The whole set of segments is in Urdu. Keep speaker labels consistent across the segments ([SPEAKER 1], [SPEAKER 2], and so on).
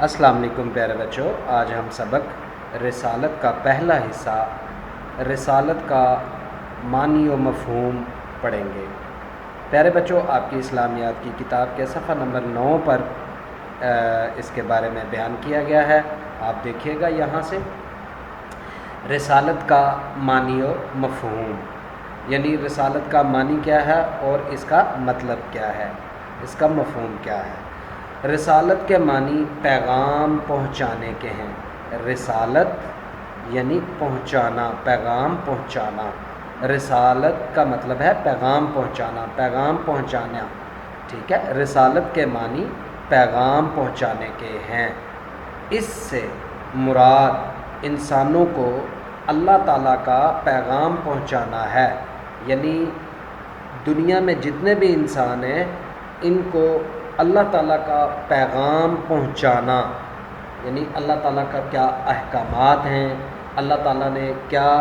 [SPEAKER 1] السلام علیکم پیارے بچوں، آج ہم سبق رسالت کا پہلا حصہ رسالت کا معنی و مفہوم پڑھیں گے۔ پیارے بچوں، آپ کی اسلامیات کی کتاب کے صفحہ نمبر 9 پر اس کے بارے میں بیان کیا گیا ہے۔ آپ دیکھیے گا یہاں سے رسالت کا معنی و مفہوم، یعنی رسالت کا معنی کیا ہے اور اس کا مطلب کیا ہے، اس کا مفہوم کیا ہے۔ رسالت کے معنی پیغام پہنچانے کے ہیں۔ رسالت یعنی پہنچانا، پیغام پہنچانا۔ رسالت کا مطلب ہے پیغام پہنچانا، پیغام پہنچانا، ٹھیک ہے۔ رسالت کے معنی پیغام پہنچانے کے ہیں۔ اس سے مراد انسانوں کو اللہ تعالیٰ کا پیغام پہنچانا ہے، یعنی دنیا میں جتنے بھی انسان ہیں ان کو اللہ تعالیٰ کا پیغام پہنچانا، یعنی اللہ تعالیٰ کا کیا احکامات ہیں، اللہ تعالیٰ نے کیا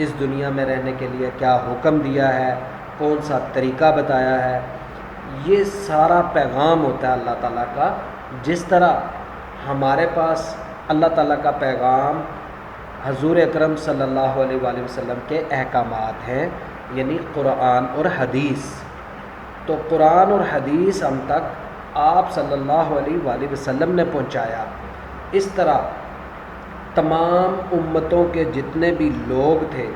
[SPEAKER 1] اس دنیا میں رہنے کے لیے کیا حکم دیا ہے، کون سا طریقہ بتایا ہے، یہ سارا پیغام ہوتا ہے اللہ تعالیٰ کا۔ جس طرح ہمارے پاس اللہ تعالیٰ کا پیغام حضور اکرم صلی اللہ علیہ وآلہ وسلم کے احکامات ہیں، یعنی قرآن اور حدیث، تو قرآن اور حدیث ہم تک آپ صلی اللہ علیہ وآلہ وسلم نے پہنچایا۔ اس طرح تمام امتوں کے جتنے بھی لوگ تھے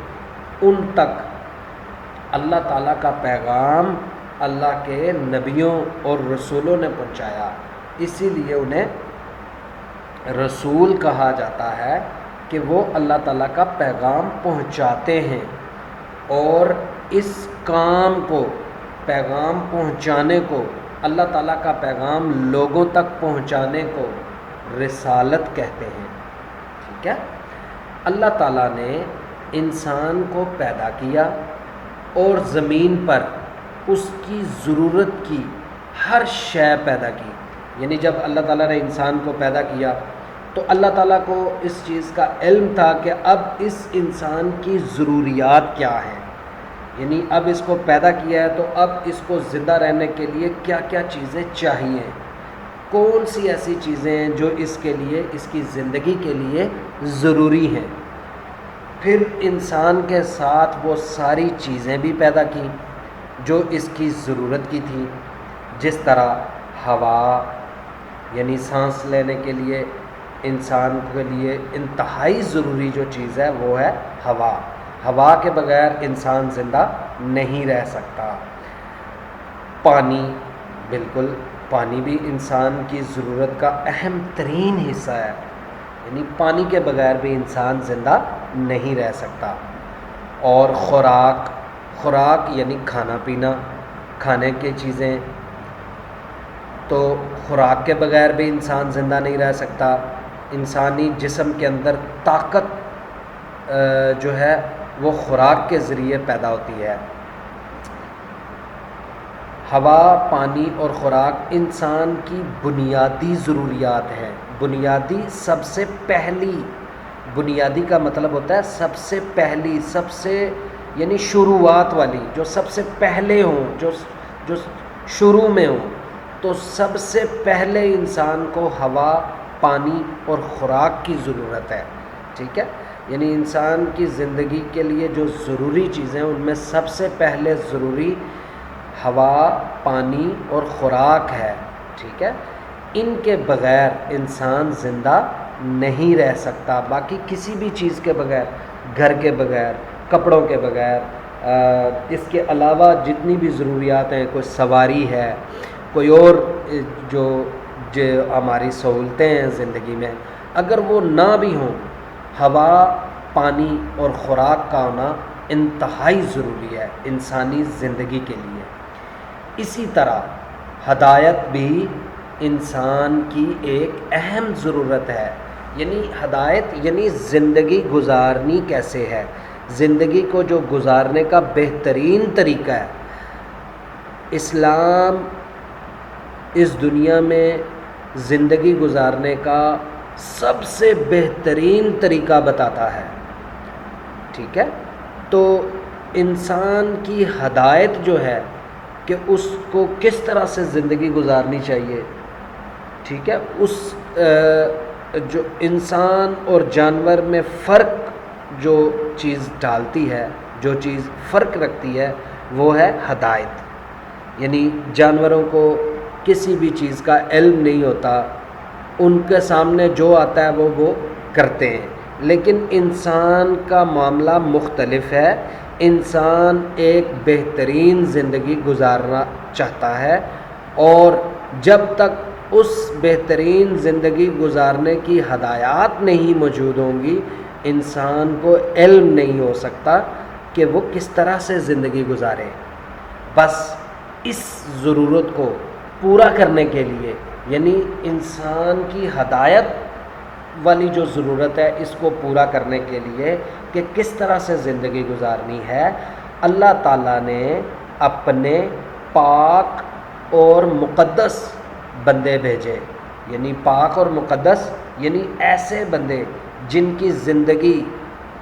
[SPEAKER 1] ان تک اللہ تعالیٰ کا پیغام اللہ کے نبیوں اور رسولوں نے پہنچایا، اسی لیے انہیں رسول کہا جاتا ہے کہ وہ اللہ تعالیٰ کا پیغام پہنچاتے ہیں۔ اور اس کام کو، پیغام پہنچانے کو، اللہ تعالیٰ کا پیغام لوگوں تک پہنچانے کو رسالت کہتے ہیں، ٹھیک ہے۔ اللہ تعالیٰ نے انسان کو پیدا کیا اور زمین پر اس کی ضرورت کی ہر شے پیدا کی، یعنی جب اللہ تعالیٰ نے انسان کو پیدا کیا تو اللہ تعالیٰ کو اس چیز کا علم تھا کہ اب اس انسان کی ضروریات کیا ہیں، یعنی اب اس کو پیدا کیا ہے تو اب اس کو زندہ رہنے کے لیے کیا کیا چیزیں چاہیے، کون سی ایسی چیزیں ہیں جو اس کے لیے، اس کی زندگی کے لیے ضروری ہیں۔ پھر انسان کے ساتھ وہ ساری چیزیں بھی پیدا کی جو اس کی ضرورت کی تھی، جس طرح ہوا، یعنی سانس لینے کے لیے انسان کے لیے انتہائی ضروری جو چیز ہے وہ ہے ہوا۔ ہوا کے بغیر انسان زندہ نہیں رہ سکتا۔ پانی، بالکل، پانی بھی انسان کی ضرورت کا اہم ترین حصہ ہے، یعنی پانی کے بغیر بھی انسان زندہ نہیں رہ سکتا۔ اور خوراک، خوراک یعنی کھانا پینا، کھانے کی چیزیں، تو خوراک کے بغیر بھی انسان زندہ نہیں رہ سکتا۔ انسانی جسم کے اندر طاقت جو ہے وہ خوراک کے ذریعے پیدا ہوتی ہے۔ ہوا، پانی اور خوراک انسان کی بنیادی ضروریات ہیں۔ بنیادی، سب سے پہلی، بنیادی کا مطلب ہوتا ہے سب سے پہلی، سب سے یعنی شروعات والی، جو سب سے پہلے ہوں، جو شروع میں ہوں، تو سب سے پہلے انسان کو ہوا، پانی اور خوراک کی ضرورت ہے، ٹھیک ہے۔ یعنی انسان کی زندگی کے لیے جو ضروری چیزیں ان میں سب سے پہلے ضروری ہوا، پانی اور خوراک ہے، ٹھیک ہے۔ ان کے بغیر انسان زندہ نہیں رہ سکتا۔ باقی کسی بھی چیز کے بغیر، گھر کے بغیر، کپڑوں کے بغیر، اس کے علاوہ جتنی بھی ضروریات ہیں، کوئی سواری ہے، کوئی اور جو ہماری سہولتیں ہیں زندگی میں، اگر وہ نہ بھی ہوں، ہوا، پانی اور خوراک کا ہونا انتہائی ضروری ہے انسانی زندگی کے لیے۔ اسی طرح ہدایت بھی انسان کی ایک اہم ضرورت ہے، یعنی ہدایت یعنی زندگی گزارنی کیسے ہے، زندگی کو جو گزارنے کا بہترین طریقہ ہے۔ اسلام اس دنیا میں زندگی گزارنے کا سب سے بہترین طریقہ بتاتا ہے، ٹھیک ہے۔ تو انسان کی ہدایت جو ہے کہ اس کو کس طرح سے زندگی گزارنی چاہیے، ٹھیک ہے، اس جو انسان اور جانور میں فرق جو چیز ڈالتی ہے، جو چیز فرق رکھتی ہے، وہ ہے ہدایت۔ یعنی جانوروں کو کسی بھی چیز کا علم نہیں ہوتا، ان کے سامنے جو آتا ہے وہ کرتے ہیں، لیکن انسان کا معاملہ مختلف ہے۔ انسان ایک بہترین زندگی گزارنا چاہتا ہے، اور جب تک اس بہترین زندگی گزارنے کی ہدایات نہیں موجود ہوں گی، انسان کو علم نہیں ہو سکتا کہ وہ کس طرح سے زندگی گزارے۔ بس اس ضرورت کو پورا کرنے کے لیے، یعنی انسان کی ہدایت والی جو ضرورت ہے، اس کو پورا کرنے کے لیے کہ کس طرح سے زندگی گزارنی ہے، اللہ تعالیٰ نے اپنے پاک اور مقدس بندے بھیجے۔ یعنی پاک اور مقدس یعنی ایسے بندے جن کی زندگی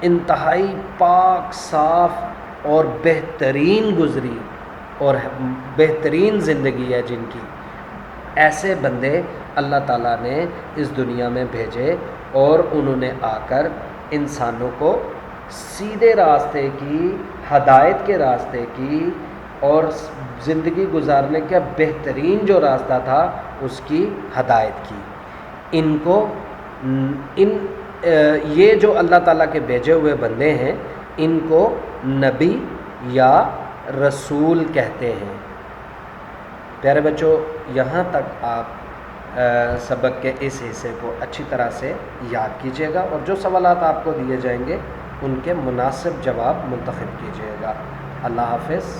[SPEAKER 1] انتہائی پاک، صاف اور بہترین گزری، اور بہترین زندگی ہے جن کی، ایسے بندے اللہ تعالیٰ نے اس دنیا میں بھیجے، اور انہوں نے آ کر انسانوں کو سیدھے راستے کی، ہدایت کے راستے کی، اور زندگی گزارنے کا بہترین جو راستہ تھا اس کی ہدایت کی۔ ان کو یہ جو اللہ تعالیٰ کے بھیجے ہوئے بندے ہیں، ان کو نبی یا رسول کہتے ہیں۔ پیارے بچوں، یہاں تک آپ سبق کے اس حصے کو اچھی طرح سے یاد کیجیے گا، اور جو سوالات آپ کو دیے جائیں گے ان کے مناسب جواب منتخب کیجیے گا۔ اللہ حافظ۔